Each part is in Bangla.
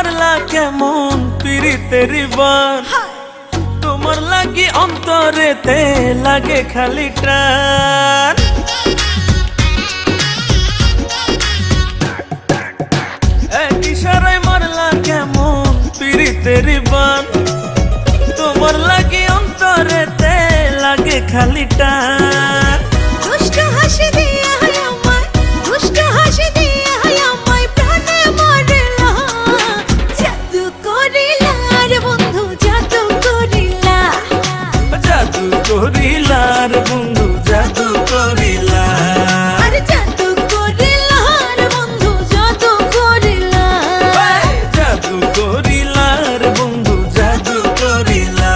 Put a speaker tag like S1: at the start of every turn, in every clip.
S1: মারলা কেমন পিরিতের বান, তোমার লাগি অন্তরেতে লাগে খালি টান। এক ইশারায় মারলা কেমন পিরিতের বান, তোমার লাগি অন্তরেতে লাগে খালি টান।
S2: দুষ্ট হাসি দিয়ে আমায়, দুষ্ট হাসি দিয়ে আমায় প্রাণে মারলা, জাদু করিলা রে বন্ধু জাদু করিলা,
S1: জাদু করিলা রে বন্ধু জাদু করিলা,
S2: আরে জাদু করিলা রে বন্ধু জাদু করিলা।
S1: জাদু করিলা রে বন্ধু জাদু করিলা।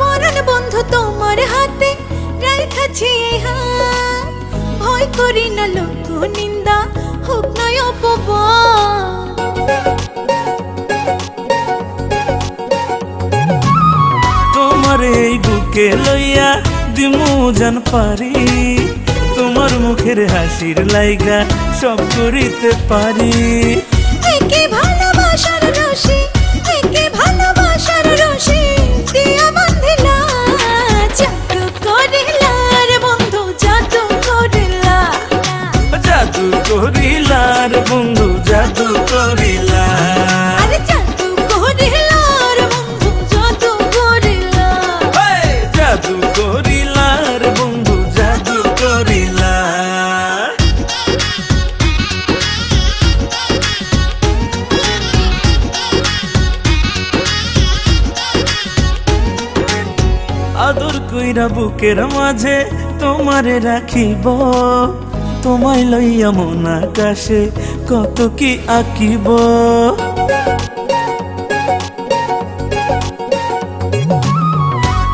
S2: পরাণ বন্ধু তোমার হাতে রাইখাছি এই হাত, ভয় করি না লোক নিন্দা হোক নয় অপবাদ।
S1: তোমার এই বুকে লইয়া দিমু জান পারি, তোমার মুখের হাসির লাইগা সব করিতে পারি।
S2: একে ভালোবাসার রশি, একে ভালোবাসার রশি দিয়া বাঁধিলা, জাদু করিলা রে বন্ধু জাদু করিলা,
S1: জাদু করিলা রে বন্ধু জাদু করিলা,
S2: আরে জাদু করিলা রে বন্ধু জাদু করিলা।
S1: জাদু করিলা রে বন্ধু জাদু করিলা। আদর কইরা বুকের মাঝে তোমারে রাখিব, তোমায় লইয়া মন আকাশে কত কি আঁকিব।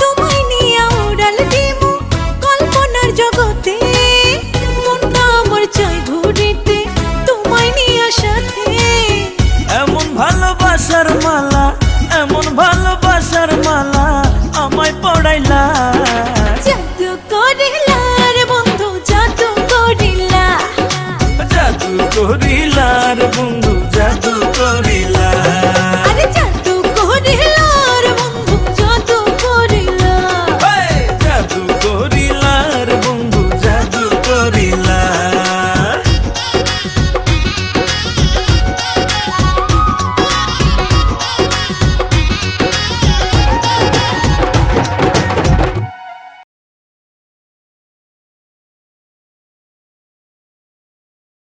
S2: তোমায় নিয়া উড়াল দিমু কল্পনার জগতে, মনটা আমার চাই ঘুরিতে তোমায় নিয়া সাথে।
S1: এমন ভালোবাসার মালা, এমন ভালোবাসার মালা আমায় পড়াইলা,
S2: জাদু করিলা রে বন্ধু জাদু করিলা,
S1: জাদু করিলা রে বন্ধু